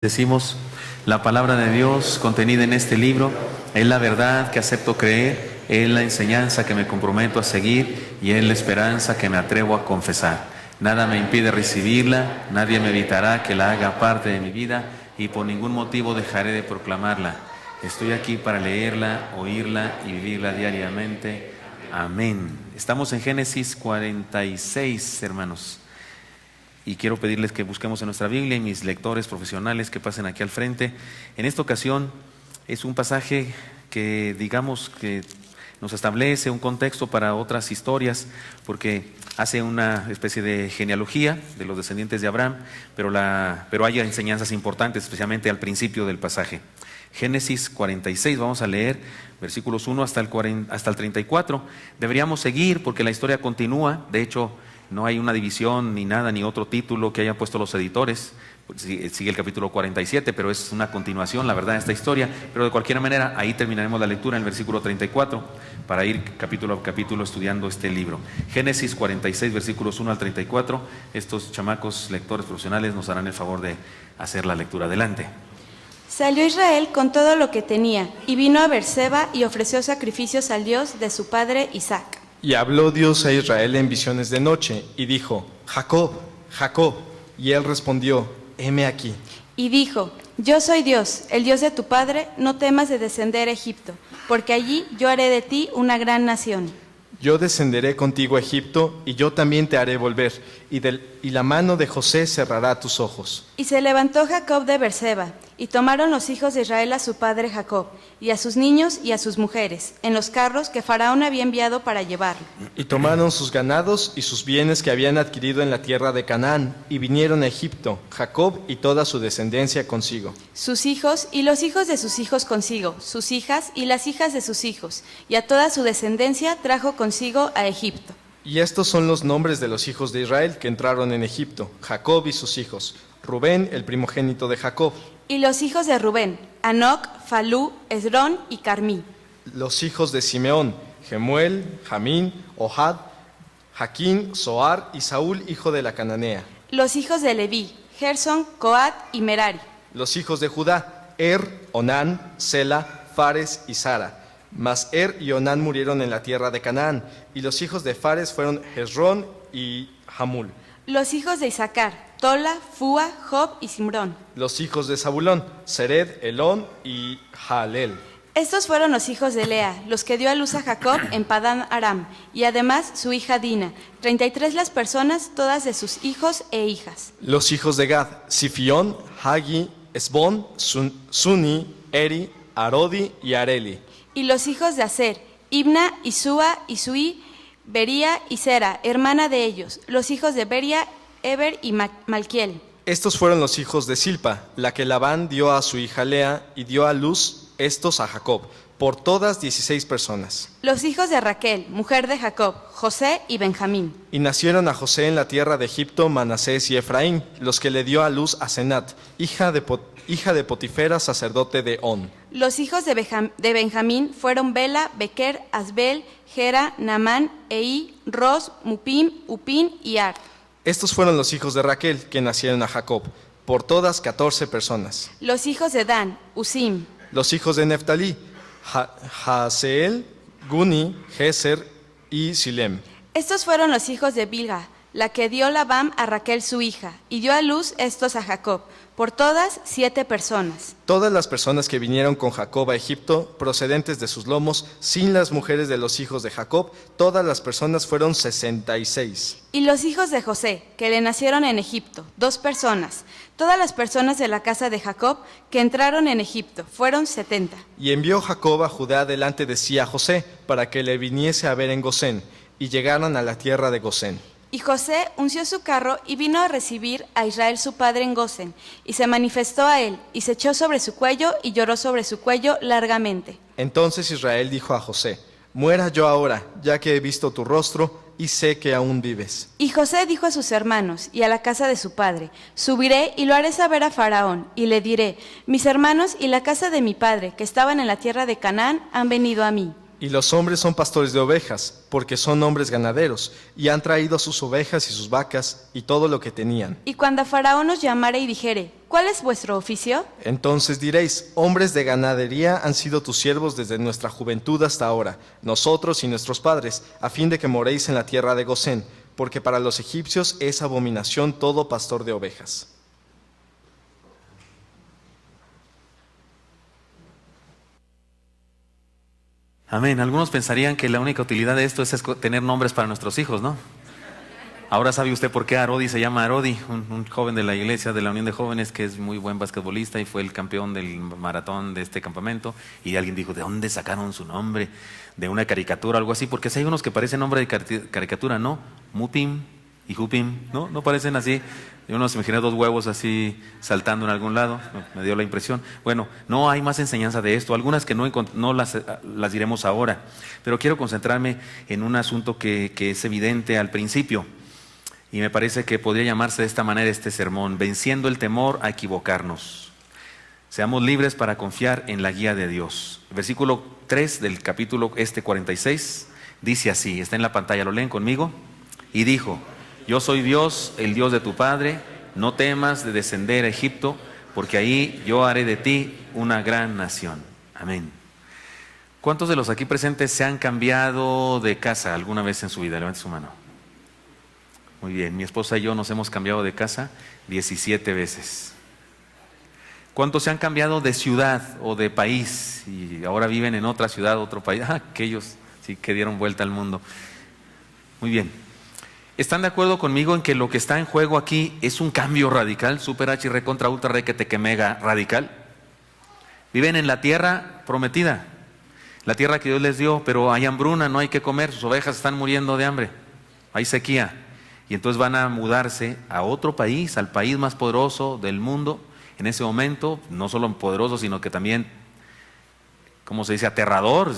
Decimos, la palabra de Dios contenida en este libro es la verdad que acepto creer, es la enseñanza que me comprometo a seguir y es la esperanza que me atrevo a confesar. Nada me impide recibirla, nadie me evitará que la haga parte de mi vida y por ningún motivo dejaré de proclamarla. Estoy aquí para leerla, oírla y vivirla diariamente. Amén. Estamos en Génesis 46, hermanos. Y quiero pedirles que busquemos en nuestra Biblia y mis lectores profesionales que pasen aquí al frente. En esta ocasión es un pasaje que digamos que nos establece un contexto para otras historias, porque hace una especie de genealogía de los descendientes de Abraham, pero hay enseñanzas importantes, especialmente al principio del pasaje. Génesis 46, vamos a leer versículos 1 hasta el 34. Deberíamos seguir porque la historia continúa. De hecho, no hay una división ni nada, ni otro título que hayan puesto los editores. Sigue el capítulo 47, pero es una continuación, la verdad, de esta historia. Pero de cualquier manera, ahí terminaremos la lectura en el versículo 34 para ir capítulo a capítulo estudiando este libro. Génesis 46, versículos 1 al 34. Estos chamacos lectores profesionales nos harán el favor de hacer la lectura. Adelante. Salió Israel con todo lo que tenía, y vino a Beerseba y ofreció sacrificios al Dios de su padre Isaac. Y habló Dios a Israel en visiones de noche, y dijo: Jacob, Jacob. Y él respondió: heme aquí. Y dijo: Yo soy Dios, el Dios de tu padre, no temas de descender a Egipto, porque allí yo haré de ti una gran nación. Yo descenderé contigo a Egipto, y yo también te haré volver, y la mano de José cerrará tus ojos. Y se levantó Jacob de Beerseba, y tomaron los hijos de Israel a su padre Jacob, y a sus niños y a sus mujeres, en los carros que Faraón había enviado para llevarlo. Y tomaron sus ganados y sus bienes que habían adquirido en la tierra de Canaán, y vinieron a Egipto, Jacob y toda su descendencia consigo. Sus hijos y los hijos de sus hijos consigo, sus hijas y las hijas de sus hijos, y a toda su descendencia trajo consigo a Egipto. Y estos son los nombres de los hijos de Israel que entraron en Egipto: Jacob y sus hijos. Rubén, el primogénito de Jacob. Y los hijos de Rubén: Anoc, Falú, Esrón y Carmí. Los hijos de Simeón: Jemuel, Jamín, Ohad, Jaquín, Zoar y Saúl, hijo de la cananea. Los hijos de Leví: Gersón, Coat y Merari. Los hijos de Judá: Onán, Sela, Fares y Sara. Mas y Onán murieron en la tierra de Canaán, y los hijos de Fares fueron Hezrón y Hamul. Los hijos de Isaacar: Tola, Fúa, Job y Simrón. Los hijos de Zabulón: Sered, Elón y Jalel. Estos fueron los hijos de Lea, los que dio a luz a Jacob en Padán Aram, y además su hija Dina, 33 las personas, todas de sus hijos e hijas. Los hijos de Gad: Sifión, Hagi, Esbón, Suni, Eri, Arodi y Areli. Y los hijos de Aser: Ibna, Isúa, Isuí, Bería y Sera, hermana de ellos. Los hijos de Beria: Eber y Malquiel. Estos fueron los hijos de Silpa, la que Labán dio a su hija Lea, y dio a luz estos a Jacob, por todas 16 personas. Los hijos de Raquel, mujer de Jacob: José y Benjamín. Y nacieron a José en la tierra de Egipto Manasés y Efraín, los que le dio a luz a Senat, hija de Potifera, sacerdote de On. Los hijos de Benjamín fueron Bela, Bequer, Asbel, Gera, Naamán, Eí, Ros, Mupim, Upín y Ar. Estos fueron los hijos de Raquel, que nacieron a Jacob, por todas 14 personas. Los hijos de Dan: Usim. Los hijos de Neftalí: Haseel, Guni, Geser y Silem. Estos fueron los hijos de Bilga, la que dio Labán a Raquel su hija, y dio a luz estos a Jacob, por todas 7 personas. Todas las personas que vinieron con Jacob a Egipto, procedentes de sus lomos, sin las mujeres de los hijos de Jacob, todas las personas fueron 66. Y los hijos de José, que le nacieron en Egipto, 2 personas. Todas las personas de la casa de Jacob que entraron en Egipto fueron 70. Y envió Jacob a Judá delante de sí a José, para que le viniese a ver en Gosén, y llegaron a la tierra de Gosén. Y José unció su carro y vino a recibir a Israel su padre en Gosén, y se manifestó a él, y se echó sobre su cuello, y lloró sobre su cuello largamente. Entonces Israel dijo a José: muera yo ahora, ya que he visto tu rostro, y sé que aún vives. Y José dijo a sus hermanos y a la casa de su padre: subiré y lo haré saber a Faraón, y le diré: mis hermanos y la casa de mi padre, que estaban en la tierra de Canaán, han venido a mí. Y los hombres son pastores de ovejas, porque son hombres ganaderos, y han traído sus ovejas y sus vacas y todo lo que tenían. Y cuando Faraón os llamare y dijere, ¿cuál es vuestro oficio? Entonces diréis, hombres de ganadería han sido tus siervos desde nuestra juventud hasta ahora, nosotros y nuestros padres, a fin de que moréis en la tierra de Gosén, porque para los egipcios es abominación todo pastor de ovejas. Amén. Algunos pensarían que la única utilidad de esto es tener nombres para nuestros hijos, ¿no? Ahora sabe usted por qué Arodi se llama Arodi, un joven de la iglesia de la Unión de Jóvenes que es muy buen basquetbolista y fue el campeón del maratón de este campamento. Y alguien dijo, ¿de dónde sacaron su nombre? ¿De una caricatura o algo así? Porque si hay unos que parecen nombre de caricatura, ¿no? Mupim y Jupim, ¿no? ¿No parecen así? Yo no se imaginé dos huevos así saltando en algún lado, me dio la impresión. Bueno, no hay más enseñanza de esto, algunas que no las diremos ahora, pero quiero concentrarme en un asunto que es evidente al principio, y me parece que podría llamarse de esta manera este sermón: venciendo el temor a equivocarnos. Seamos libres para confiar en la guía de Dios. El versículo 3 del capítulo 46 dice así, está en la pantalla, ¿lo leen conmigo? Y dijo: yo soy Dios, el Dios de tu padre, no temas de descender a Egipto, porque ahí yo haré de ti una gran nación. Amén. ¿Cuántos de los aquí presentes se han cambiado de casa alguna vez en su vida? Levante su mano. Muy bien, mi esposa y yo nos hemos cambiado de casa 17 veces. ¿Cuántos se han cambiado de ciudad o de país y ahora viven en otra ciudad, otro país? Aquellos sí que dieron vuelta al mundo. Muy bien. ¿Están de acuerdo conmigo en que lo que está en juego aquí es un cambio radical? Super H, re, contra, ultra, re, que te, que mega radical. Viven en la tierra prometida, la tierra que Dios les dio, pero hay hambruna, no hay que comer, sus ovejas están muriendo de hambre, hay sequía. Y entonces van a mudarse a otro país, al país más poderoso del mundo. En ese momento, no solo poderoso, sino que también, ¿cómo se dice?, aterrador.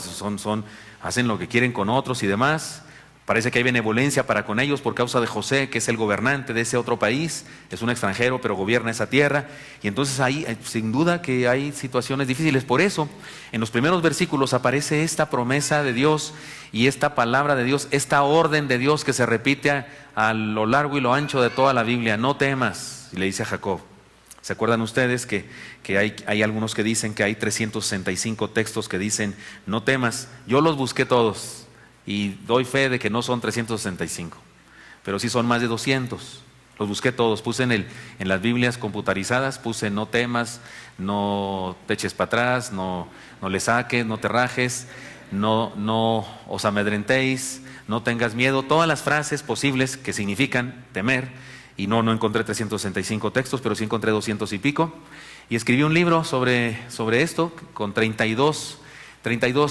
Hacen lo que quieren con otros y demás. Parece que hay benevolencia para con ellos por causa de José, que es el gobernante de ese otro país. Es un extranjero, pero gobierna esa tierra. Y entonces ahí, sin duda que hay situaciones difíciles. Por eso, en los primeros versículos aparece esta promesa de Dios y esta palabra de Dios, esta orden de Dios que se repite a lo largo y lo ancho de toda la Biblia. No temas, y le dice a Jacob. ¿Se acuerdan ustedes que hay algunos que dicen que hay 365 textos que dicen no temas? Yo los busqué todos. Y doy fe de que no son 365, pero sí son más de 200. Los busqué todos, puse en las Biblias computarizadas, puse no temas, no te eches para atrás, no le saques, no te rajes, no os amedrentéis, no tengas miedo. Todas las frases posibles que significan temer. Y no encontré 365 textos, pero sí encontré 200 y pico. Y escribí un libro sobre esto con 32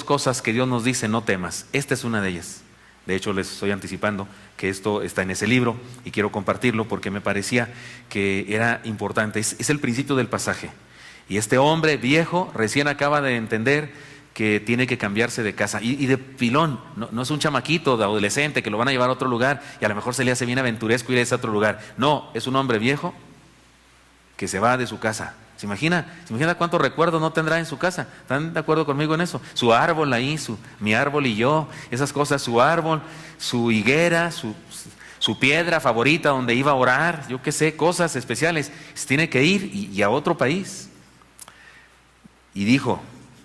cosas que Dios nos dice no temas. Esta es una de ellas. De hecho, les estoy anticipando que esto está en ese libro y quiero compartirlo porque me parecía que era importante. Es el principio del pasaje. Y este hombre viejo recién acaba de entender que tiene que cambiarse de casa. Y de pilón, no es un chamaquito de adolescente que lo van a llevar a otro lugar y a lo mejor se le hace bien aventuresco ir a ese otro lugar. No, es un hombre viejo que se va de su casa. ¿Se imagina cuántos recuerdos no tendrá en su casa? ¿Están de acuerdo conmigo en eso? Su árbol ahí, mi árbol y yo, esas cosas, su árbol, su higuera, su piedra favorita donde iba a orar, yo qué sé, cosas especiales. Se tiene que ir y a otro país. Y dijo: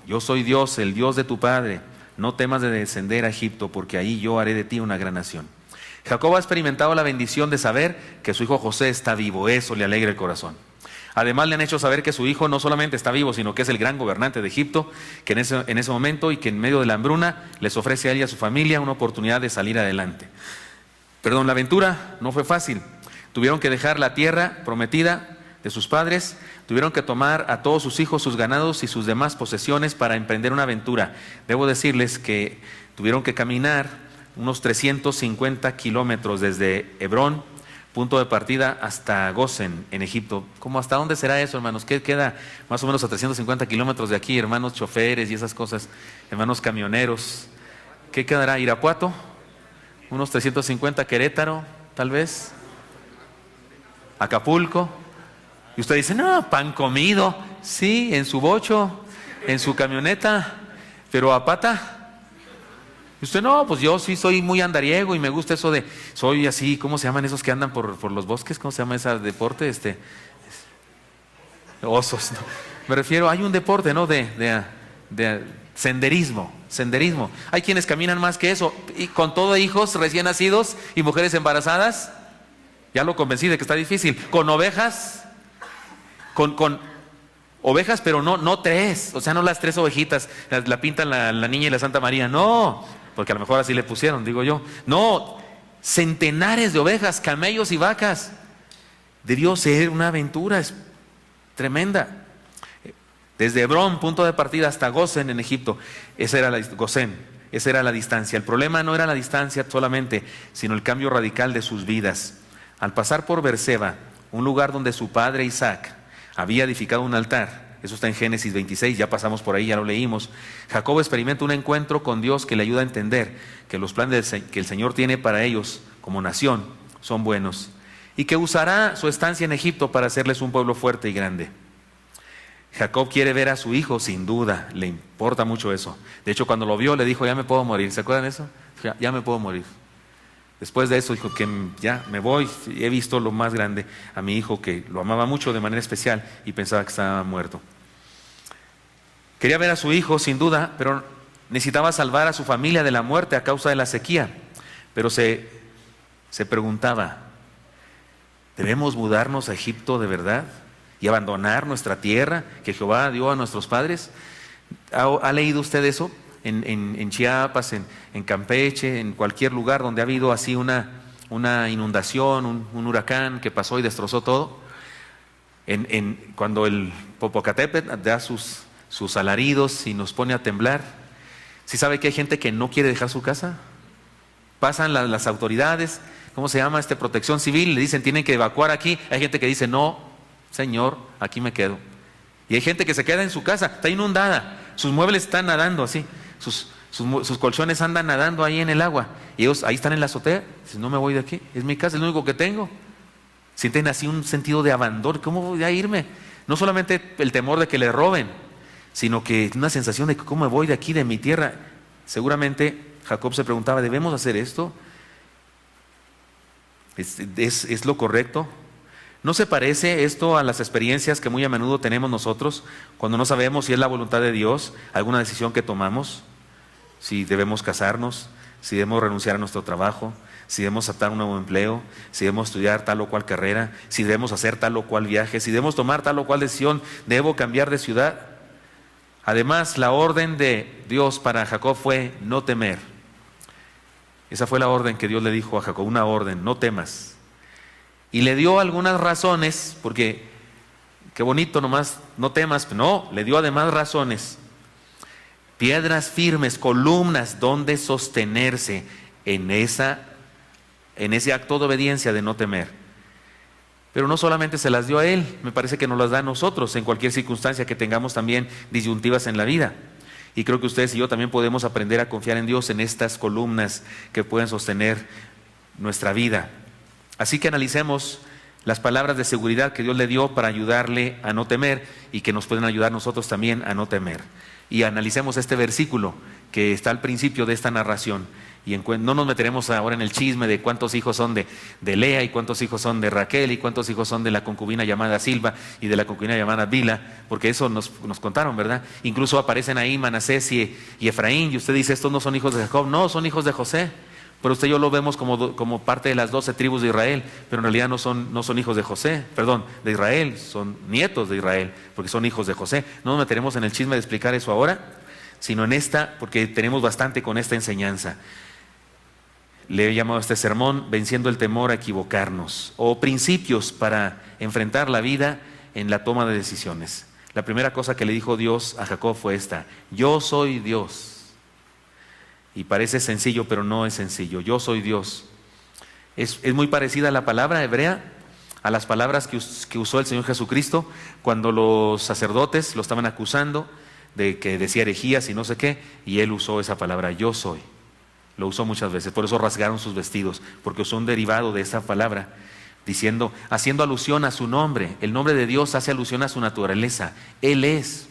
yo soy Dios, el Dios de tu padre, no temas de descender a Egipto, porque ahí yo haré de ti una gran nación. Jacob ha experimentado la bendición de saber que su hijo José está vivo, eso le alegra el corazón. Además le han hecho saber que su hijo no solamente está vivo, sino que es el gran gobernante de Egipto, que en ese momento y que en medio de la hambruna les ofrece a él y a su familia una oportunidad de salir adelante. La aventura no fue fácil. Tuvieron que dejar la tierra prometida de sus padres, tuvieron que tomar a todos sus hijos, sus ganados y sus demás posesiones para emprender una aventura. Debo decirles que tuvieron que caminar unos 350 kilómetros desde Hebrón, punto de partida, hasta Gosén, en Egipto. ¿Cómo hasta dónde será eso, hermanos? ¿Qué queda más o menos a 350 kilómetros de aquí, hermanos choferes y esas cosas, hermanos camioneros? ¿Qué quedará? ¿Irapuato? ¿Unos 350? ¿Querétaro, tal vez? ¿Acapulco? Y usted dice, no, pan comido. Sí, en su bocho, en su camioneta, pero a pata. Y usted, no, pues yo sí soy muy andariego y me gusta eso de, soy así, ¿cómo se llaman esos que andan por los bosques? ¿Cómo se llama ese deporte? Osos, ¿no? Me refiero, hay un deporte, ¿no? De senderismo. Hay quienes caminan más que eso, y con todo hijos recién nacidos y mujeres embarazadas. Ya lo convencí de que está difícil. Con ovejas, con ovejas, pero no tres, o sea, no las tres ovejitas, la pintan la niña y la Santa María, no, porque a lo mejor así le pusieron, digo yo. No, centenares de ovejas, camellos y vacas. Debió ser una aventura tremenda. Desde Hebrón, punto de partida, hasta Gosén en Egipto, esa era la distancia. El problema no era la distancia solamente, sino el cambio radical de sus vidas. Al pasar por Berseba, un lugar donde su padre Isaac había edificado un altar, eso está en Génesis 26, ya pasamos por ahí, ya lo leímos. Jacob experimenta un encuentro con Dios que le ayuda a entender que los planes que el Señor tiene para ellos como nación son buenos, y que usará su estancia en Egipto para hacerles un pueblo fuerte y grande. Jacob quiere ver a su hijo, sin duda, le importa mucho eso. De hecho, cuando lo vio, le dijo, ya me puedo morir. ¿Se acuerdan de eso? Ya me puedo morir. Después de eso dijo que ya me voy, he visto lo más grande a mi hijo, que lo amaba mucho de manera especial y pensaba que estaba muerto. Quería ver a su hijo, sin duda, pero necesitaba salvar a su familia de la muerte a causa de la sequía. Pero se preguntaba, ¿debemos mudarnos a Egipto de verdad y abandonar nuestra tierra que Jehová dio a nuestros padres? ¿Ha leído usted eso? En Chiapas, en Campeche, en cualquier lugar donde ha habido así una inundación, un huracán que pasó y destrozó todo. Cuando el Popocatépetl da sus alaridos y nos pone a temblar, ¿sí sabe que hay gente que no quiere dejar su casa? Pasan las autoridades, ¿cómo se llama? Protección civil, le dicen tienen que evacuar aquí. Hay gente que dice, no, Señor, aquí me quedo. Y hay gente que se queda en su casa, está inundada, sus muebles están nadando así, sus colchones andan nadando ahí en el agua, y ellos ahí están en la azotea. Dicen, no me voy de aquí, es mi casa, es lo único que tengo. Sienten así un sentido de abandono. ¿Cómo voy a irme? No solamente el temor de que le roben, sino que una sensación de cómo me voy de aquí, de mi tierra. Seguramente Jacob se preguntaba, ¿debemos hacer esto? ¿Es lo correcto? ¿No se parece esto a las experiencias que muy a menudo tenemos nosotros cuando no sabemos si es la voluntad de Dios alguna decisión que tomamos? Si debemos casarnos, si debemos renunciar a nuestro trabajo, si debemos aceptar un nuevo empleo, si debemos estudiar tal o cual carrera, si debemos hacer tal o cual viaje, si debemos tomar tal o cual decisión, debo cambiar de ciudad. Además, la orden de Dios para Jacob fue no temer. Esa fue la orden que Dios le dijo a Jacob, una orden, no temas. Y le dio algunas razones, porque qué bonito nomás, no temas, no, le dio además razones. Piedras firmes, columnas donde sostenerse en ese acto de obediencia de no temer. Pero no solamente se las dio a él, me parece que nos las da a nosotros en cualquier circunstancia que tengamos también disyuntivas en la vida. Y creo que ustedes y yo también podemos aprender a confiar en Dios en estas columnas que pueden sostener nuestra vida. Así que analicemos las palabras de seguridad que Dios le dio para ayudarle a no temer y que nos pueden ayudar nosotros también a no temer. Y analicemos este versículo que está al principio de esta narración. Y no nos meteremos ahora en el chisme de cuántos hijos son de Lea y cuántos hijos son de Raquel y cuántos hijos son de la concubina llamada Silva y de la concubina llamada Bila, porque eso nos contaron, ¿verdad? Incluso aparecen ahí Manasés y Efraín, y usted dice, estos no son hijos de Jacob, no, son hijos de José. Pero usted y yo lo vemos como parte de las 12 tribus de Israel, pero en realidad no son hijos de José, de Israel, son nietos de Israel, porque son hijos de José. No nos meteremos en el chisme de explicar eso ahora, sino en porque tenemos bastante con esta enseñanza. Le he llamado a este sermón venciendo el temor a equivocarnos, o principios para enfrentar la vida en la toma de decisiones. La primera cosa que le dijo Dios a Jacob fue esta: yo soy Dios. Y parece sencillo, pero no es sencillo. Yo soy Dios. Es muy parecida a la palabra hebrea, a las palabras que usó el Señor Jesucristo cuando los sacerdotes lo estaban acusando de que decía herejías y no sé qué, y él usó esa palabra, yo soy. Lo usó muchas veces, por eso rasgaron sus vestidos, porque usó un derivado de esa palabra, haciendo alusión a su nombre. El nombre de Dios hace alusión a su naturaleza. Él es.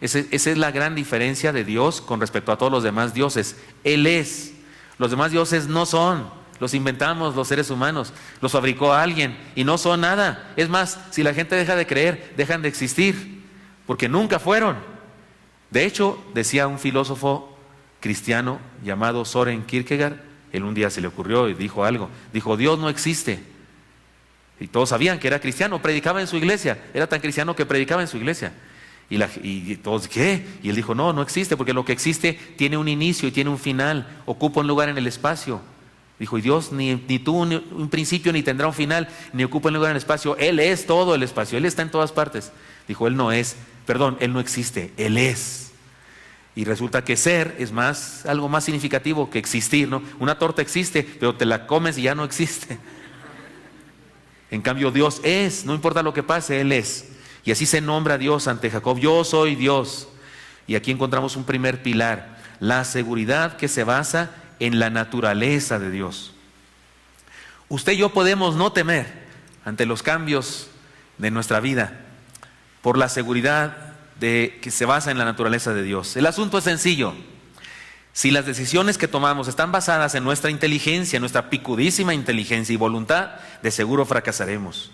Esa es la gran diferencia de Dios con respecto a todos los demás dioses. Él es. Los demás dioses no son. Los inventamos los seres humanos. Los fabricó alguien y no son nada. Es más, si la gente deja de creer, dejan de existir, porque nunca fueron. De hecho, decía un filósofo cristiano llamado Søren Kierkegaard, él un día se le ocurrió y dijo algo. Dijo, Dios no existe. Y todos sabían que era cristiano, predicaba en su iglesia. Era tan cristiano que predicaba en su iglesia. Y todos, ¿qué? Y él dijo, no existe, porque lo que existe tiene un inicio y tiene un final, ocupa un lugar en el espacio. Dijo, y Dios ni tuvo un principio, ni tendrá un final, ni ocupa un lugar en el espacio. Él es todo el espacio, Él está en todas partes. Dijo, Él no existe, Él es. Y resulta que ser es algo más significativo que existir, ¿no? Una torta existe, pero te la comes y ya no existe. En cambio, Dios es, no importa lo que pase, Él es. Y así se nombra a Dios ante Jacob, yo soy Dios. Y aquí encontramos un primer pilar, la seguridad que se basa en la naturaleza de Dios. Usted y yo podemos no temer ante los cambios de nuestra vida por la seguridad que se basa en la naturaleza de Dios. El asunto es sencillo. Si las decisiones que tomamos están basadas en nuestra inteligencia, nuestra picudísima inteligencia y voluntad, de seguro fracasaremos.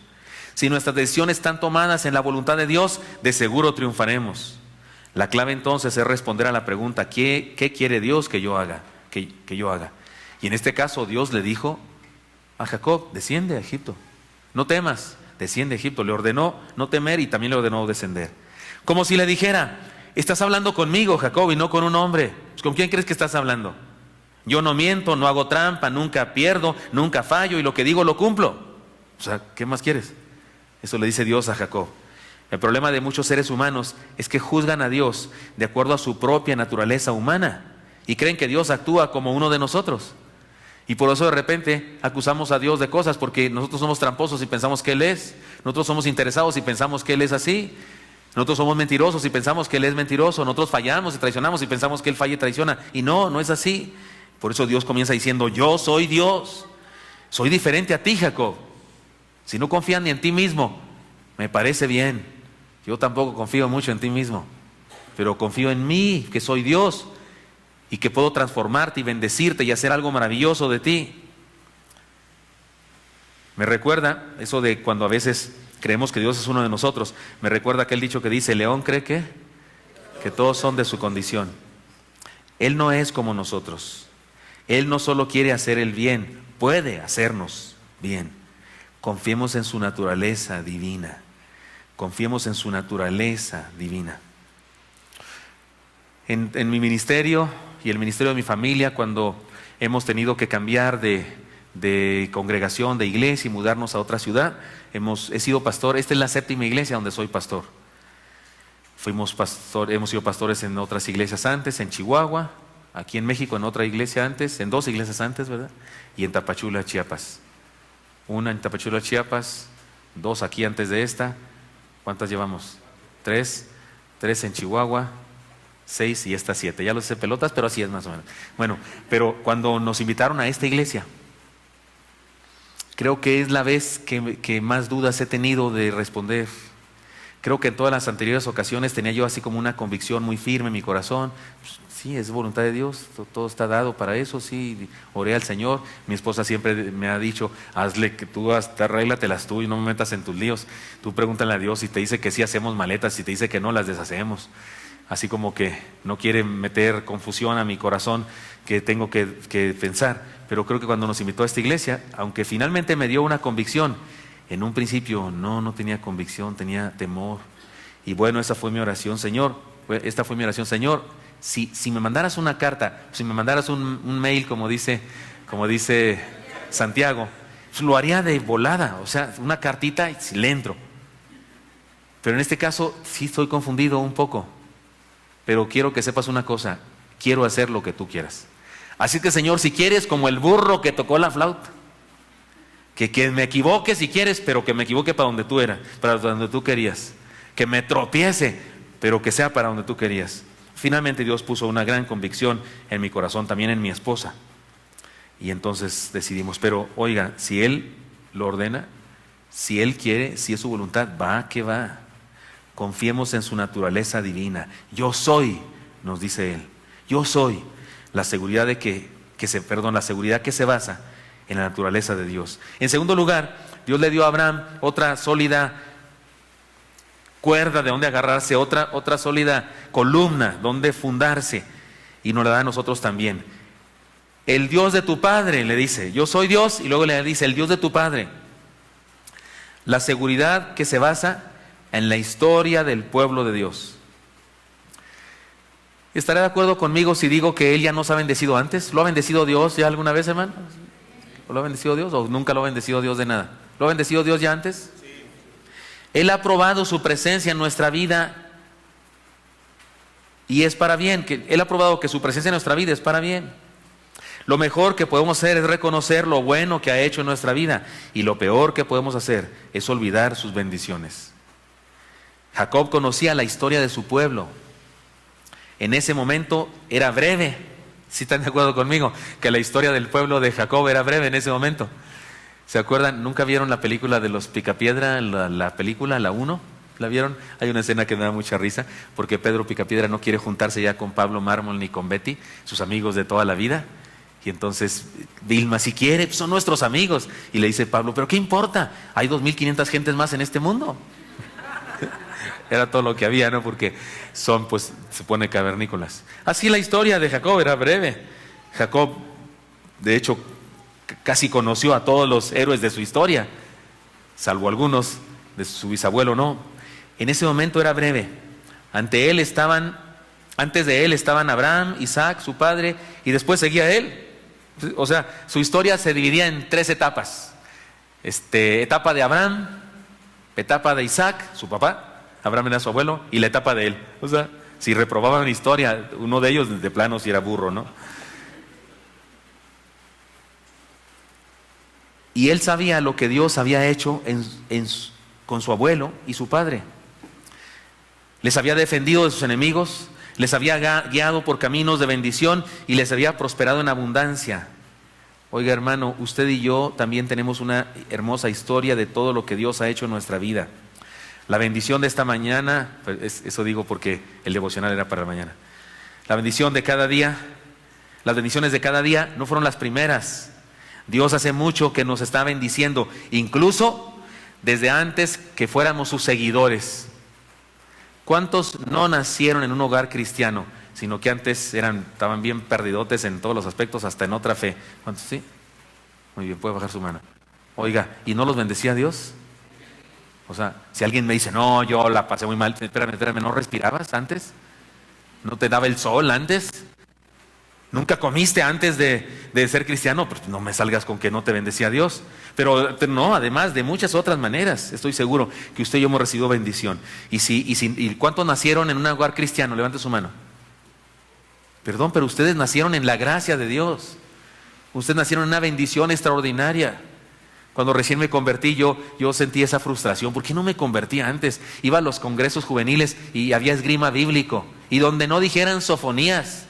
Si nuestras decisiones están tomadas en la voluntad de Dios, de seguro triunfaremos. La clave entonces es responder a la pregunta, ¿qué quiere Dios que yo haga? Que yo haga. Y en este caso Dios le dijo a Jacob, desciende a Egipto, no temas, desciende a Egipto. Le ordenó no temer y también le ordenó descender. Como si le dijera, estás hablando conmigo, Jacob, y no con un hombre. Pues, ¿con quién crees que estás hablando? Yo no miento, no hago trampa, nunca pierdo, nunca fallo, y lo que digo lo cumplo. O sea, ¿qué más quieres? Eso le dice Dios a Jacob. El problema de muchos seres humanos es que juzgan a Dios de acuerdo a su propia naturaleza humana y creen que Dios actúa como uno de nosotros. Y por eso de repente acusamos a Dios de cosas, porque nosotros somos tramposos y pensamos que Él es. Nosotros somos interesados y pensamos que Él es así. Nosotros somos mentirosos y pensamos que Él es mentiroso. Nosotros fallamos y traicionamos y pensamos que Él falla y traiciona. Y no es así. Por eso Dios comienza diciendo, yo soy Dios. Soy diferente a ti, Jacob. Si no confías ni en ti mismo, me parece bien. Yo tampoco confío mucho en ti mismo, pero confío en mí, que soy Dios y que puedo transformarte y bendecirte y hacer algo maravilloso de ti. Me recuerda eso de cuando a veces creemos que Dios es uno de nosotros. Me recuerda aquel dicho que dice, león cree que todos son de su condición. Él no es como nosotros. Él no solo quiere hacer el bien, puede hacernos bien. Confiemos en su naturaleza divina. Confiemos en su naturaleza divina. En mi ministerio y el ministerio de mi familia, cuando hemos tenido que cambiar de congregación, de iglesia y mudarnos a otra ciudad, he sido pastor. Esta es la 7ª iglesia donde soy pastor. Hemos sido pastores en otras iglesias antes, en Chihuahua, aquí en México en otra iglesia antes, en 2 iglesias antes, ¿verdad? Y en Tapachula, Chiapas. Una en Tapachula, Chiapas, 2 aquí antes de esta. ¿Cuántas llevamos? 3 en Chihuahua, 6 y esta 7. Ya lo sé pelotas, pero así es más o menos. Bueno, pero cuando nos invitaron a esta iglesia, creo que es la vez que más dudas he tenido de responder. Creo que en todas las anteriores ocasiones tenía yo así como una convicción muy firme en mi corazón. Pues, sí, es voluntad de Dios, todo está dado para eso, sí, oré al Señor. Mi esposa siempre me ha dicho, hazle que tú, arréglatelas tú y no me metas en tus líos. Tú pregúntale a Dios, si te dice que sí hacemos maletas, si te dice que no las deshacemos. Así como que no quiere meter confusión a mi corazón que tengo que pensar. Pero creo que cuando nos invitó a esta iglesia, aunque finalmente me dio una convicción, en un principio no tenía convicción, tenía temor. Y bueno, esta fue mi oración, Señor. Si me mandaras una carta, si me mandaras un mail, como dice Santiago, pues lo haría de volada, o sea, una cartita y le entro. Pero en este caso sí estoy confundido un poco. Pero quiero que sepas una cosa, quiero hacer lo que tú quieras. Así que, Señor, si quieres, como el burro que tocó la flauta, que me equivoque si quieres, pero que me equivoque para donde tú querías. Que me tropiece, pero que sea para donde tú querías. Finalmente Dios puso una gran convicción en mi corazón, también en mi esposa. Y entonces decidimos, pero oiga, si Él lo ordena, si Él quiere, si es su voluntad, va que va. Confiemos en su naturaleza divina. Yo soy, nos dice Él. Yo soy. La seguridad la seguridad que se basa en la naturaleza de Dios. En segundo lugar, Dios le dio a Abraham otra sólida cuerda de donde agarrarse, otra sólida columna donde fundarse, y nos la da a nosotros también. El Dios de tu padre, le dice, yo soy Dios, y luego le dice, el Dios de tu padre. La seguridad que se basa en la historia del pueblo de Dios. ¿Estará de acuerdo conmigo si digo que Él ya nos ha bendecido antes? ¿Lo ha bendecido Dios ya alguna vez, hermano? ¿O lo ha bendecido Dios o nunca lo ha bendecido Dios de nada? ¿Lo ha bendecido Dios ya antes? Sí. Él ha probado su presencia en nuestra vida y es para bien. Él ha probado que su presencia en nuestra vida es para bien. Lo mejor que podemos hacer es reconocer lo bueno que ha hecho en nuestra vida, y lo peor que podemos hacer es olvidar sus bendiciones. Jacob conocía la historia de su pueblo. En ese momento era breve. ¿Sí están de acuerdo conmigo? Que la historia del pueblo de Jacob era breve en ese momento. ¿Se acuerdan? ¿Nunca vieron la película de los Picapiedra? La película, la 1. ¿La vieron? Hay una escena que me da mucha risa, porque Pedro Picapiedra no quiere juntarse ya con Pablo Mármol ni con Betty, sus amigos de toda la vida. Y entonces Vilma, si quiere, son nuestros amigos. Y le dice Pablo, ¿pero qué importa? Hay 2,500 gentes más en este mundo. Era todo lo que había, ¿no? Porque son, pues, se pone cavernícolas. Así la historia de Jacob era breve. Jacob, de hecho, casi conoció a todos los héroes de su historia, salvo algunos de su bisabuelo, no. En ese momento era breve. Antes de él estaban Abraham, Isaac, su padre, y después seguía él. O sea, su historia se dividía en 3 etapas. Etapa de Abraham, etapa de Isaac, su papá, Abraham era su abuelo, y la etapa de él. O sea, si reprobaban historia, uno de ellos de plano si era burro, ¿no? Y él sabía lo que Dios había hecho con su abuelo y su padre. Les había defendido de sus enemigos, les había guiado por caminos de bendición y les había prosperado en abundancia. Oiga, hermano, usted y yo también tenemos una hermosa historia de todo lo que Dios ha hecho en nuestra vida. La bendición de esta mañana, pues eso digo porque el devocional era para la mañana. La bendición de cada día, las bendiciones de cada día no fueron las primeras. Dios hace mucho que nos está bendiciendo, incluso desde antes que fuéramos sus seguidores. ¿Cuántos no nacieron en un hogar cristiano, sino que antes estaban bien perdidotes en todos los aspectos, hasta en otra fe? ¿Cuántos? Sí. Muy bien, puede bajar su mano. Oiga, ¿y no los bendecía Dios? O sea, si alguien me dice, no, yo la pasé muy mal, espérame, ¿no respirabas antes? ¿No te daba el sol antes? ¿Nunca comiste antes de ser cristiano? Pues no me salgas con que no te bendecía Dios. Pero no, además de muchas otras maneras, estoy seguro que usted y yo hemos recibido bendición. ¿Y cuántos nacieron en un hogar cristiano? Levante su mano. Perdón, pero ustedes nacieron en la gracia de Dios. Ustedes nacieron en una bendición extraordinaria. Cuando recién me convertí, yo sentí esa frustración. ¿Por qué no me convertí antes? Iba a los congresos juveniles y había esgrima bíblico. Y donde no dijeran sofonías.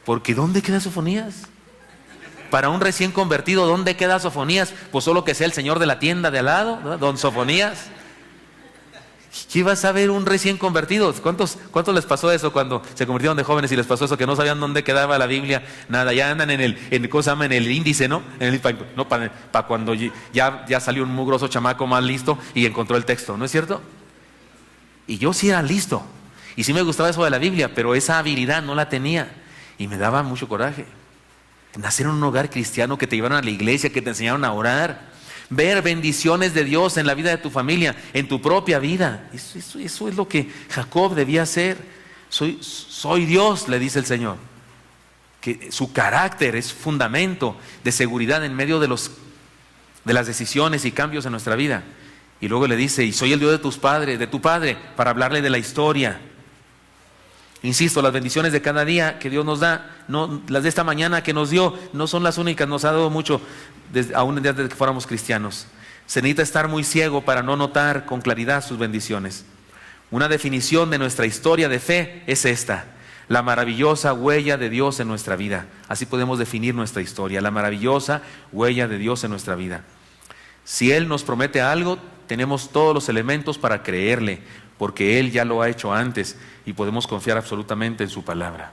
Porque ¿dónde queda sofonías? Para un recién convertido, ¿dónde queda sofonías? Pues solo que sea el señor de la tienda de al lado, ¿no? Don Sofonías. ¿Qué iba a saber un recién convertido? ¿Cuántos les pasó eso cuando se convirtieron de jóvenes y les pasó eso, que no sabían dónde quedaba la Biblia? Nada, ya andan en el índice, ¿no? Para cuando ya salió un mugroso chamaco más listo y encontró el texto, ¿no es cierto? Y yo sí era listo, y sí me gustaba eso de la Biblia, pero esa habilidad no la tenía, y me daba mucho coraje. Nacer en un hogar cristiano, que te llevaron a la iglesia, que te enseñaron a orar, ver bendiciones de Dios en la vida de tu familia, en tu propia vida. Eso es lo que Jacob debía hacer. Soy Dios, le dice el Señor. Que su carácter es fundamento de seguridad en medio de las decisiones y cambios en nuestra vida. Y luego le dice, y soy el Dios de tu padre, para hablarle de la historia. Insisto, las bendiciones de cada día que Dios nos da, no, las de esta mañana que nos dio, no son las únicas, nos ha dado mucho, aún desde que fuéramos cristianos. Se necesita estar muy ciego para no notar con claridad sus bendiciones. Una definición de nuestra historia de fe es esta: la maravillosa huella de Dios en nuestra vida. Así podemos definir nuestra historia, la maravillosa huella de Dios en nuestra vida. Si Él nos promete algo, tenemos todos los elementos para creerle, porque Él ya lo ha hecho antes y podemos confiar absolutamente en su palabra.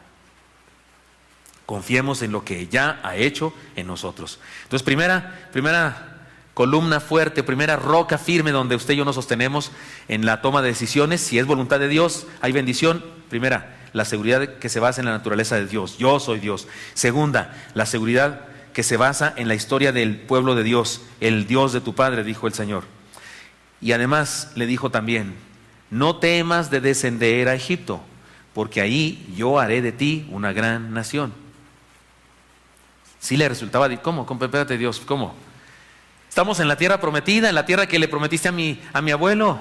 Confiemos en lo que ya ha hecho en nosotros. Entonces, primera columna fuerte, primera roca firme donde usted y yo nos sostenemos en la toma de decisiones. Si es voluntad de Dios, hay bendición. Primera, la seguridad que se basa en la naturaleza de Dios. Yo soy Dios. Segunda, la seguridad que se basa en la historia del pueblo de Dios. El Dios de tu Padre, dijo el Señor. Y además le dijo también, no temas de descender a Egipto, porque ahí yo haré de ti una gran nación. Sí le resultaba, ¿cómo? Espérate, Dios, ¿cómo? Estamos en la tierra prometida, en la tierra que le prometiste a mi abuelo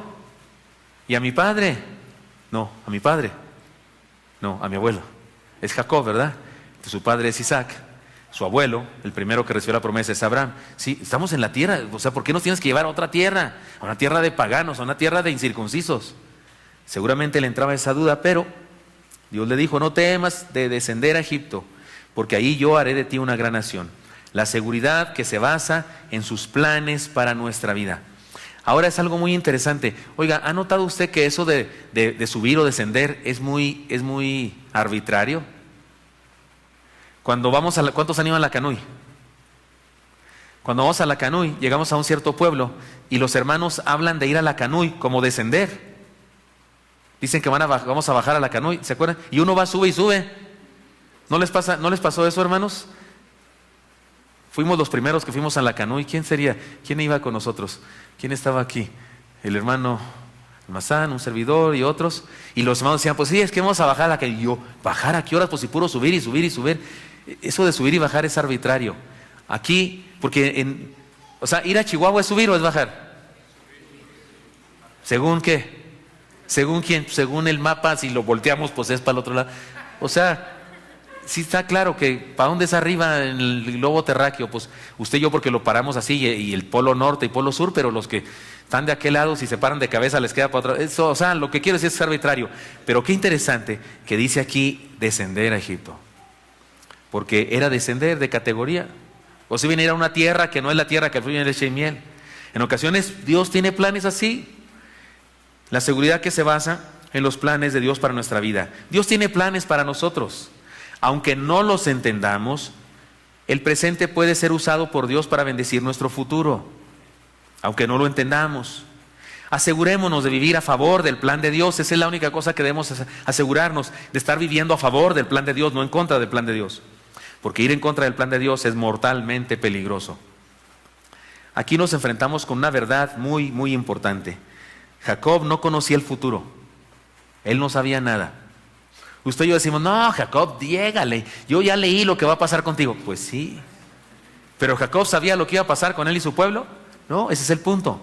y a mi padre. No, a mi padre. No, a mi abuelo. Es Jacob, ¿verdad? Su padre es Isaac. Su abuelo, el primero que recibió la promesa, es Abraham. Sí, estamos en la tierra. O sea, ¿por qué nos tienes que llevar a otra tierra? A una tierra de paganos, a una tierra de incircuncisos. Seguramente le entraba esa duda, pero Dios le dijo, no temas de descender a Egipto, porque ahí yo haré de ti una gran nación. La seguridad que se basa en sus planes para nuestra vida. Ahora es algo muy interesante. Oiga, ¿ha notado usted que eso de subir o descender es muy arbitrario? Cuando vamos ¿cuántos han ido a la Canuy? Cuando vamos a la Canuy, llegamos a un cierto pueblo y los hermanos hablan de ir a la Canuy como descender. Dicen que vamos a bajar a la Canuy, ¿se acuerdan? Y uno va, sube y sube. ¿No les pasó eso, hermanos? Fuimos los primeros que fuimos a la Canuy. ¿Quién sería? ¿Quién iba con nosotros? ¿Quién estaba aquí? El hermano Mazán, un servidor y otros. Y los hermanos decían, pues sí, es que vamos a bajar a la Canuy. Y yo, ¿bajar a qué horas? Pues si puro subir y subir y subir. Eso de subir y bajar es arbitrario. Aquí, porque o sea, ir a Chihuahua es subir o es bajar. ¿Según qué? ¿Según quién? Según el mapa, si lo volteamos, pues es para el otro lado. O sea, sí está claro que ¿para dónde es arriba en el globo terráqueo? Pues usted y yo porque lo paramos así y el polo norte y polo sur, pero los que están de aquel lado, si se paran de cabeza les queda para otro. Eso, o sea, lo que quiero decir es arbitrario. Pero qué interesante que dice aquí descender a Egipto. Porque era descender de categoría. O si viene a ir a una tierra que no es la tierra que fluye leche y miel. En ocasiones Dios tiene planes así. La seguridad que se basa en los planes de Dios para nuestra vida. Dios tiene planes para nosotros. Aunque no los entendamos, el presente puede ser usado por Dios para bendecir nuestro futuro. Aunque no lo entendamos. Asegurémonos de vivir a favor del plan de Dios. Esa es la única cosa que debemos asegurarnos, de estar viviendo a favor del plan de Dios, no en contra del plan de Dios. Porque ir en contra del plan de Dios es mortalmente peligroso. Aquí nos enfrentamos con una verdad muy, muy importante. Jacob no conocía el futuro. Él no sabía nada. Usted y yo decimos, no, Jacob, llégale, yo ya leí lo que va a pasar contigo. Pues sí. Pero Jacob sabía lo que iba a pasar con él y su pueblo. No, ese es el punto.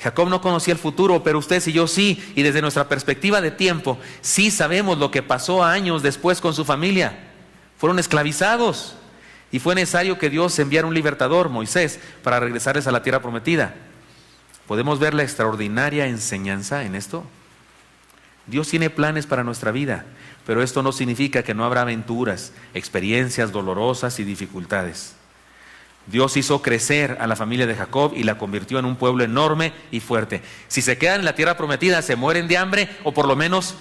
Jacob no conocía el futuro, pero ustedes y yo sí. Y desde nuestra perspectiva de tiempo, sí sabemos lo que pasó años después con su familia. Fueron esclavizados. Y fue necesario que Dios enviara un libertador, Moisés, para regresarles a la tierra prometida. ¿Podemos ver la extraordinaria enseñanza en esto? Dios tiene planes para nuestra vida, pero esto no significa que no habrá aventuras, experiencias dolorosas y dificultades. Dios hizo crecer a la familia de Jacob y la convirtió en un pueblo enorme y fuerte. Si se quedan en la tierra prometida, se mueren de hambre, o por lo menos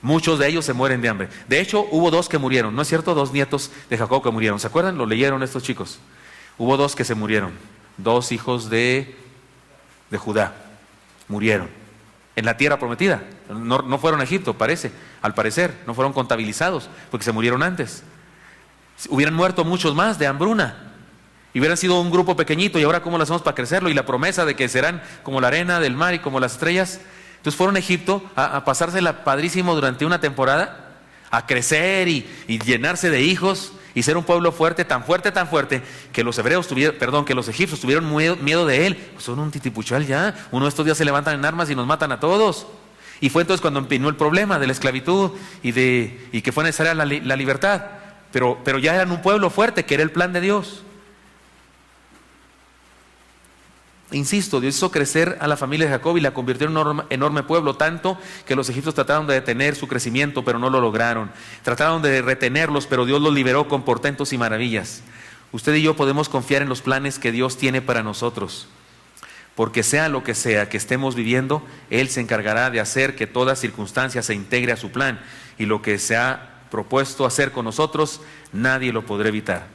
muchos de ellos se mueren de hambre. De hecho, hubo 2 que murieron, ¿no es cierto? 2 nietos de Jacob que murieron. ¿Se acuerdan? Lo leyeron estos chicos. Hubo 2 que se murieron. 2 hijos de Judá murieron en la tierra prometida. No fueron a Egipto, al parecer, no fueron contabilizados porque se murieron antes. Hubieran muerto muchos más de hambruna y hubieran sido un grupo pequeñito. Y ahora ¿cómo lo hacemos para crecerlo? Y la promesa de que serán como la arena del mar y como las estrellas. Entonces fueron a Egipto a pasársela padrísimo durante una temporada, a crecer y llenarse de hijos y ser un pueblo fuerte, tan fuerte, que los egipcios tuvieron miedo de él. Pues son un titipuchal ya. Uno de estos días se levantan en armas y nos matan a todos. Y fue entonces cuando empinó el problema de la esclavitud y que fue necesaria la libertad. Pero ya eran un pueblo fuerte, que era el plan de Dios. Insisto, Dios hizo crecer a la familia de Jacob y la convirtió en un enorme pueblo, tanto que los egipcios trataron de detener su crecimiento, pero no lo lograron. Trataron de retenerlos, pero Dios los liberó con portentos y maravillas. Usted y yo podemos confiar en los planes que Dios tiene para nosotros. porque sea lo que sea que estemos viviendo, Él se encargará de hacer que toda circunstancia se integre a su plan, y lo que se ha propuesto hacer con nosotros, nadie lo podrá evitar.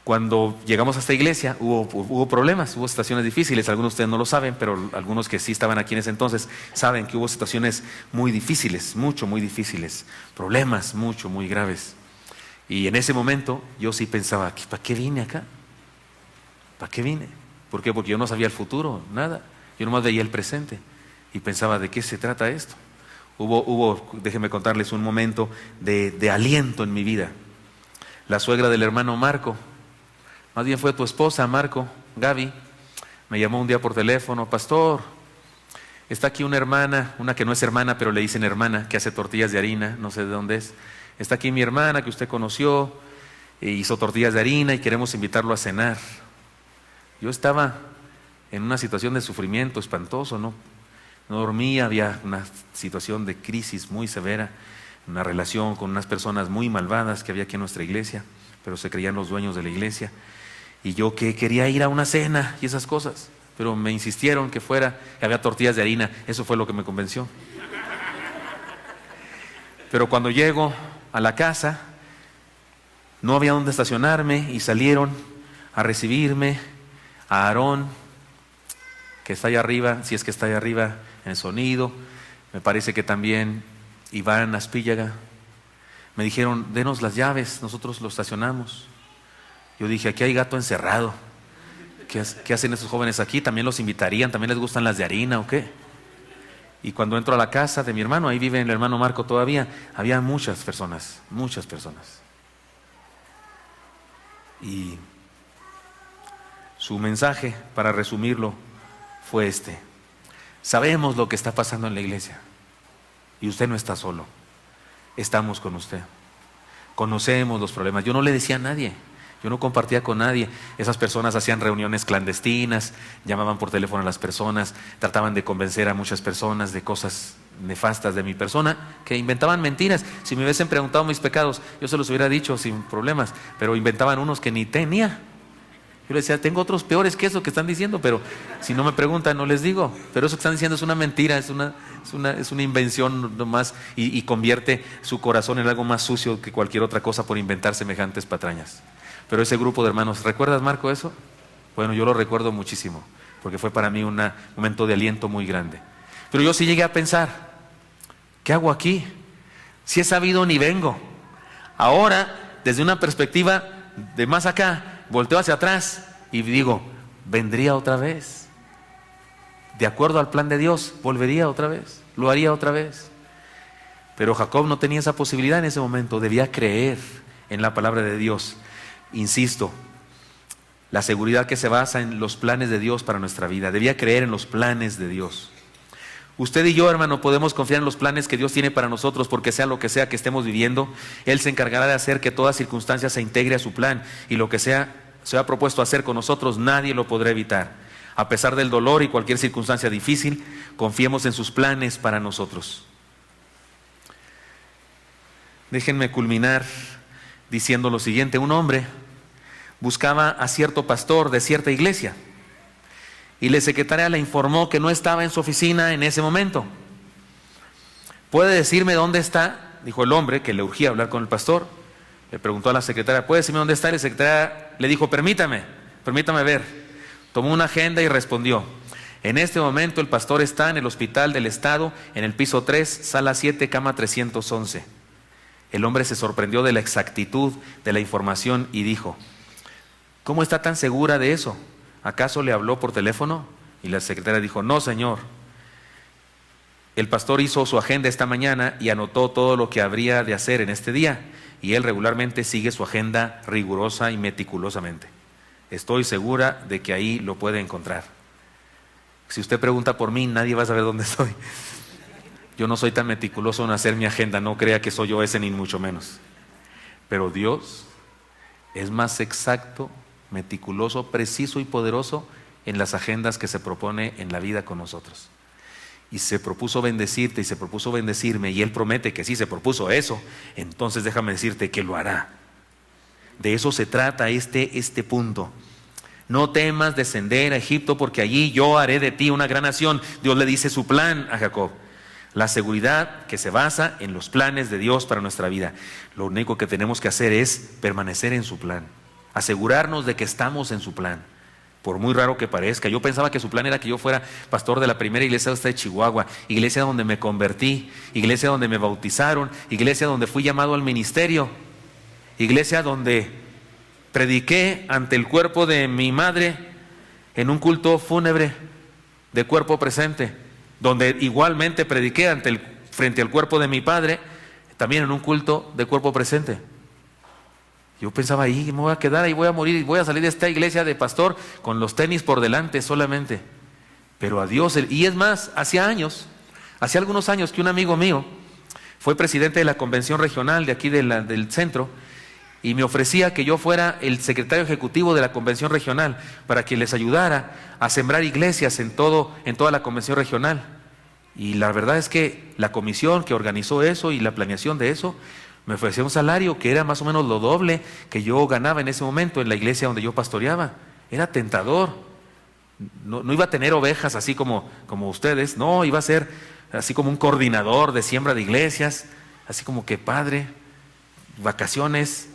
Cuando llegamos a esta iglesia hubo problemas, hubo situaciones difíciles. Algunos de ustedes no lo saben, pero algunos que sí estaban aquí en ese entonces saben que hubo situaciones muy difíciles, muy difíciles, problemas muy graves. Y en ese momento yo sí pensaba, ¿para qué vine acá? ¿Para qué vine? ¿Por qué? Porque yo no sabía el futuro, nada. Yo nomás veía el presente y pensaba, ¿de qué se trata esto? Déjenme contarles un momento de aliento en mi vida. La suegra del hermano Marco, más bien fue tu esposa, Marco, Gaby, me llamó un día por teléfono: pastor, está aquí una hermana, una que no es hermana, pero le dicen hermana, que hace tortillas de harina, no sé de dónde es. Está aquí mi hermana que usted conoció, e hizo tortillas de harina y queremos invitarlo a cenar. Yo estaba en una situación de sufrimiento espantoso, no dormía, había una situación de crisis muy severa, una relación con unas personas muy malvadas que había aquí en nuestra iglesia, pero se creían los dueños de la iglesia. Y yo que quería ir a una cena y esas cosas, pero me insistieron que fuera, que había tortillas de harina, eso fue lo que me convenció. Pero cuando llego a la casa, no había dónde estacionarme y salieron a recibirme a Aarón, que está allá arriba, si es que está allá arriba en el sonido, me parece que también Iván Aspíllaga. Me dijeron, denos las llaves, nosotros lo estacionamos. Yo dije, aquí hay gato encerrado. ¿Qué hacen estos jóvenes aquí? ¿También los invitarían? ¿También les gustan las de harina o qué? Y cuando entro a la casa de mi hermano, ahí vive el hermano Marco todavía, había muchas personas. Y su mensaje, para resumirlo, fue este: sabemos lo que está pasando en la iglesia y usted no está solo, estamos con usted, conocemos los problemas. Yo no le decía a nadie, yo no compartía con nadie. Esas personas hacían reuniones clandestinas, llamaban por teléfono a las personas, trataban de convencer a muchas personas de cosas nefastas de mi persona, que inventaban mentiras. Si me hubiesen preguntado mis pecados, yo se los hubiera dicho sin problemas, pero inventaban unos que ni tenía. Yo les decía, tengo otros peores que eso que están diciendo, pero si no me preguntan no les digo. Pero eso que están diciendo es una mentira, es una invención nomás, y convierte su corazón en algo más sucio que cualquier otra cosa por inventar semejantes patrañas. Pero ese grupo de hermanos, ¿recuerdas, Marco, eso? Bueno, yo lo recuerdo muchísimo, porque fue para mí un momento de aliento muy grande. Pero yo sí llegué a pensar, ¿qué hago aquí? Si he sabido ni vengo. Ahora, desde una perspectiva de más acá, volteo hacia atrás y digo, vendría otra vez. De acuerdo al plan de Dios, volvería otra vez, lo haría otra vez. Pero Jacob no tenía esa posibilidad en ese momento, debía creer en la palabra de Dios. Insisto, la seguridad que se basa en los planes de Dios para nuestra vida, debía creer en los planes de Dios. Usted y yo, hermano, podemos confiar en los planes que Dios tiene para nosotros, porque sea lo que sea que estemos viviendo, Él se encargará de hacer que toda circunstancia se integre a su plan, y lo que se ha propuesto hacer con nosotros, nadie lo podrá evitar. A pesar del dolor y cualquier circunstancia difícil, confiemos en sus planes para nosotros. Déjenme culminar diciendo lo siguiente: un hombre buscaba a cierto pastor de cierta iglesia, y la secretaria le informó que no estaba en su oficina en ese momento. ¿Puede decirme dónde está?, dijo el hombre, que le urgía hablar con el pastor. Le preguntó a la secretaria, ¿puede decirme dónde está? Y la secretaria le dijo, permítame ver. Tomó una agenda y respondió, en este momento el pastor está en el hospital del estado, en el piso 3, sala 7, cama 311. El hombre se sorprendió de la exactitud de la información y dijo, ¿cómo está tan segura de eso? ¿Acaso le habló por teléfono? Y la secretaria dijo, no, señor. El pastor hizo su agenda esta mañana y anotó todo lo que habría de hacer en este día, y él regularmente sigue su agenda rigurosa y meticulosamente. Estoy segura de que ahí lo puede encontrar. Si usted pregunta por mí, nadie va a saber dónde estoy. Yo no soy tan meticuloso en hacer mi agenda, no crea que soy yo ese, ni mucho menos. Pero Dios es más exacto, meticuloso, preciso y poderoso en las agendas que se propone en la vida con nosotros. Y se propuso bendecirte y se propuso bendecirme, y Él promete que si se propuso eso, entonces déjame decirte que lo hará. De eso se trata este punto. No temas descender a Egipto, porque allí yo haré de ti una gran nación. Dios le dice su plan a Jacob. La seguridad que se basa en los planes de Dios para nuestra vida. Lo único que tenemos que hacer es permanecer en su plan. Asegurarnos de que estamos en su plan. Por muy raro que parezca. Yo pensaba que su plan era que yo fuera pastor de la primera iglesia de Chihuahua, iglesia donde me convertí, iglesia donde me bautizaron, iglesia donde fui llamado al ministerio, iglesia donde prediqué ante el cuerpo de mi madre en un culto fúnebre de cuerpo presente, donde igualmente prediqué frente al cuerpo de mi padre, también en un culto de cuerpo presente. Yo pensaba, ahí me voy a quedar, ahí voy a morir, y voy a salir de esta iglesia de pastor con los tenis por delante solamente. Pero a Dios, y es más, hace algunos años que un amigo mío fue presidente de la convención regional de aquí del centro, y me ofrecía que yo fuera el secretario ejecutivo de la convención regional para que les ayudara a sembrar iglesias en toda la convención regional. Y la verdad es que la comisión que organizó eso y la planeación de eso me ofrecía un salario que era más o menos lo doble que yo ganaba en ese momento en la iglesia donde yo pastoreaba. Era tentador. No iba a tener ovejas así como ustedes, no, iba a ser así como un coordinador de siembra de iglesias, así como que padre, vacaciones,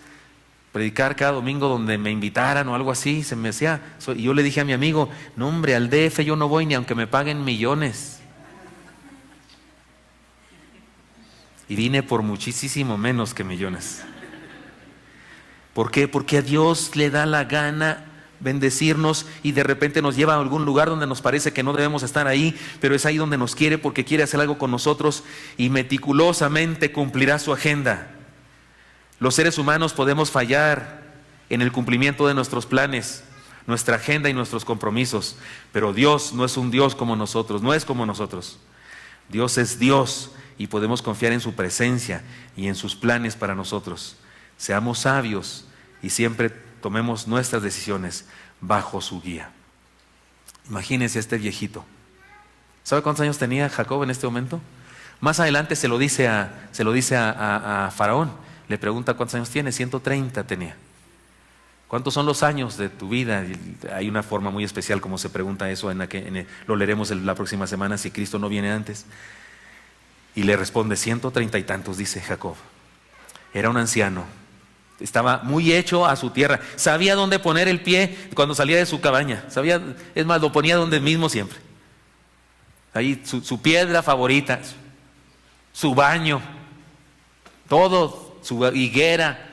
predicar cada domingo donde me invitaran o algo así, se me hacía. Y yo le dije a mi amigo, no hombre, al DF yo no voy ni aunque me paguen millones. Y vine por muchísimo menos que millones. ¿Por qué? Porque a Dios le da la gana bendecirnos y de repente nos lleva a algún lugar donde nos parece que no debemos estar ahí, pero es ahí donde nos quiere porque quiere hacer algo con nosotros y meticulosamente cumplirá su agenda. Los seres humanos podemos fallar en el cumplimiento de nuestros planes, nuestra agenda y nuestros compromisos, pero Dios no es un Dios como nosotros, no es como nosotros. Dios es Dios y podemos confiar en su presencia y en sus planes para nosotros. Seamos sabios y siempre tomemos nuestras decisiones bajo su guía. Imagínense a este viejito. ¿Sabe cuántos años tenía Jacob en este momento? Más adelante se lo dice a Faraón. Le pregunta cuántos años tiene. 130 tenía. ¿Cuántos son los años de tu vida? Hay una forma muy especial como se pregunta eso, lo leeremos la próxima semana si Cristo no viene antes. Y le responde 130 y tantos, dice Jacob. Era un anciano, estaba muy hecho a su tierra, sabía dónde poner el pie cuando salía de su cabaña, es más, lo ponía donde mismo siempre. Ahí su piedra favorita, su baño, todo, su higuera.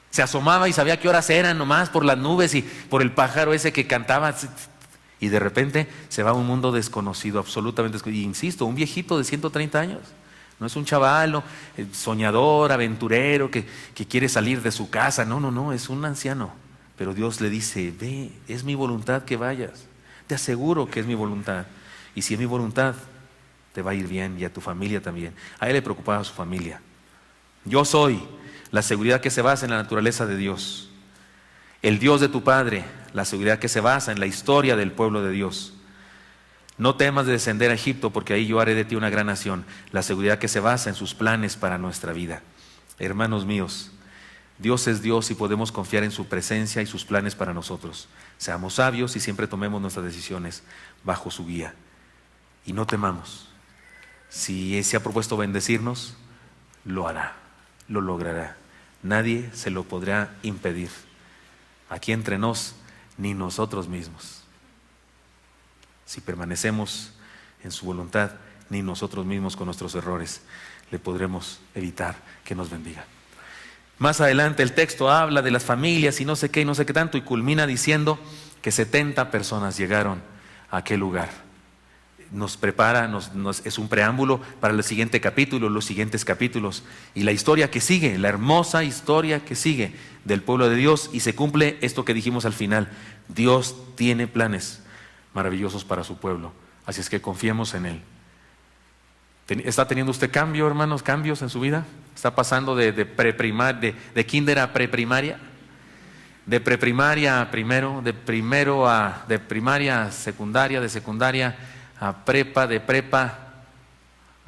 Se asomaba y sabía qué horas eran nomás por las nubes y por el pájaro ese que cantaba. Y de repente se va a un mundo desconocido, absolutamente desconocido. Y insisto, un viejito de 130 años. No es un chaval, soñador, aventurero, que quiere salir de su casa. No, es un anciano. Pero Dios le dice, ve, es mi voluntad que vayas. Te aseguro que es mi voluntad. Y si es mi voluntad, te va a ir bien y a tu familia también. A él le preocupaba su familia. Yo soy la seguridad que se basa en la naturaleza de Dios. El Dios de tu padre, la seguridad que se basa en la historia del pueblo de Dios. No temas de descender a Egipto, porque ahí yo haré de ti una gran nación. La seguridad que se basa en sus planes para nuestra vida. Hermanos míos, Dios es Dios y podemos confiar en su presencia y sus planes para nosotros. Seamos sabios y siempre tomemos nuestras decisiones bajo su guía. Y no temamos. Si se ha propuesto bendecirnos, lo hará, lo logrará. Nadie se lo podrá impedir. Aquí entre nos, ni nosotros mismos. Si permanecemos en su voluntad, ni nosotros mismos con nuestros errores le podremos evitar que nos bendiga. Más adelante el texto habla de las familias y no sé qué tanto, y culmina diciendo que 70 personas llegaron a aquel lugar. Nos prepara, es un preámbulo para el siguiente capítulo, los siguientes capítulos y la historia que sigue, la hermosa historia que sigue del pueblo de Dios, y se cumple esto que dijimos al final. Dios tiene planes maravillosos para su pueblo, así es que confiemos en Él. ¿Está teniendo usted cambios en su vida? ¿Está pasando de kinder a preprimaria? De preprimaria a primero, de primaria a secundaria, de secundaria a prepa, de prepa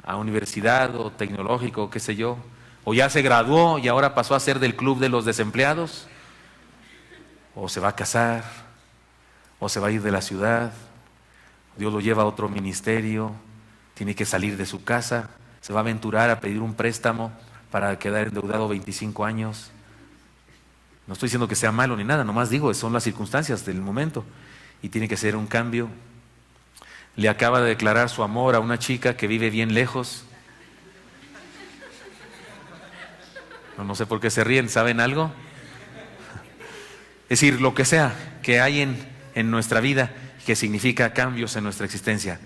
a universidad o tecnológico, qué sé yo, o ya se graduó y ahora pasó a ser del club de los desempleados, o se va a casar, o se va a ir de la ciudad, Dios lo lleva a otro ministerio, tiene que salir de su casa, se va a aventurar a pedir un préstamo para quedar endeudado 25 años. No estoy diciendo que sea malo ni nada, nomás digo, son las circunstancias del momento y tiene que ser un cambio. Le acaba de declarar su amor a una chica que vive bien lejos. No sé por qué se ríen, ¿saben algo? Es decir, lo que sea que hay en nuestra vida que significa cambios en nuestra existencia,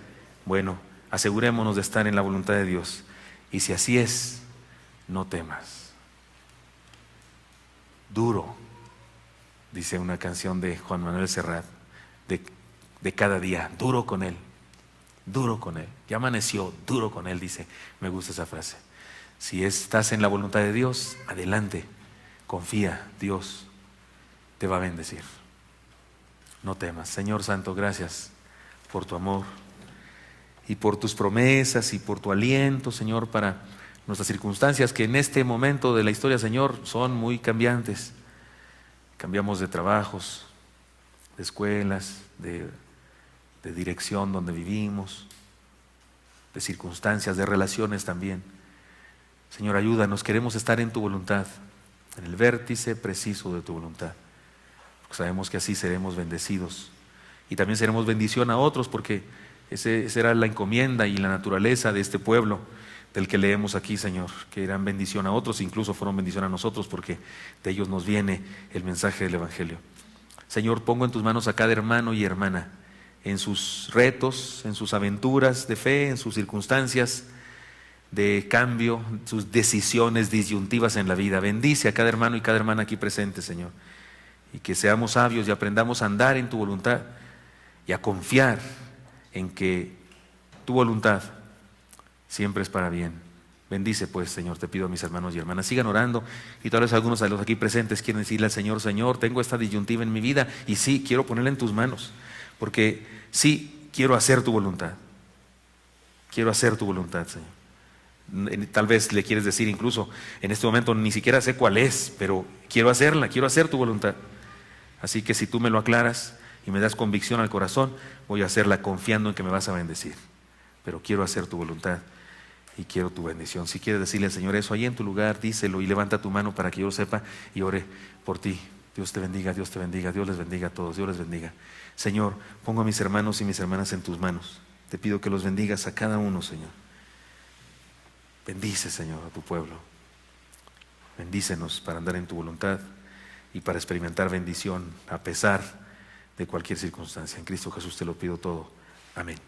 bueno, asegurémonos de estar en la voluntad de Dios. Y si así es, no temas. Duro, dice una canción de Juan Manuel Serrat, de cada día, duro con Él, duro con Él. Ya amaneció, duro con Él, dice. Me gusta esa frase. Si estás en la voluntad de Dios, adelante, confía, Dios te va a bendecir. No temas. Señor Santo, gracias por tu amor y por tus promesas y por tu aliento, Señor, para nuestras circunstancias que en este momento de la historia, Señor, son muy cambiantes. Cambiamos de trabajos, de escuelas, de dirección donde vivimos, de circunstancias, de relaciones también. Señor, ayúdanos, queremos estar en tu voluntad, en el vértice preciso de tu voluntad. Porque sabemos que así seremos bendecidos y también seremos bendición a otros, porque esa era la encomienda y la naturaleza de este pueblo del que leemos aquí, Señor, que eran bendición a otros, incluso fueron bendición a nosotros, porque de ellos nos viene el mensaje del Evangelio. Señor, pongo en tus manos a cada hermano y hermana, en sus retos, en sus aventuras de fe, en sus circunstancias de cambio, sus decisiones disyuntivas en la vida. Bendice a cada hermano y cada hermana aquí presente, Señor, y que seamos sabios y aprendamos a andar en tu voluntad y a confiar en que tu voluntad siempre es para bien. Bendice pues, Señor, te pido a mis hermanos y hermanas, sigan orando, y tal vez algunos de los aquí presentes quieren decirle al Señor: Señor, tengo esta disyuntiva en mi vida y sí, quiero ponerla en tus manos, porque sí, quiero hacer tu voluntad. Quiero hacer tu voluntad, Señor. Tal vez le quieres decir incluso, en este momento ni siquiera sé cuál es, pero quiero hacerla, quiero hacer tu voluntad. Así que si tú me lo aclaras y me das convicción al corazón, voy a hacerla confiando en que me vas a bendecir. Pero quiero hacer tu voluntad y quiero tu bendición. Si quieres decirle al Señor eso, ahí en tu lugar, díselo y levanta tu mano para que yo lo sepa y ore por ti. Dios te bendiga, Dios te bendiga, Dios les bendiga a todos, Dios les bendiga. Señor, pongo a mis hermanos y mis hermanas en tus manos. Te pido que los bendigas a cada uno, Señor. Bendice, Señor, a tu pueblo. Bendícenos para andar en tu voluntad y para experimentar bendición a pesar de cualquier circunstancia. En Cristo Jesús te lo pido todo. Amén.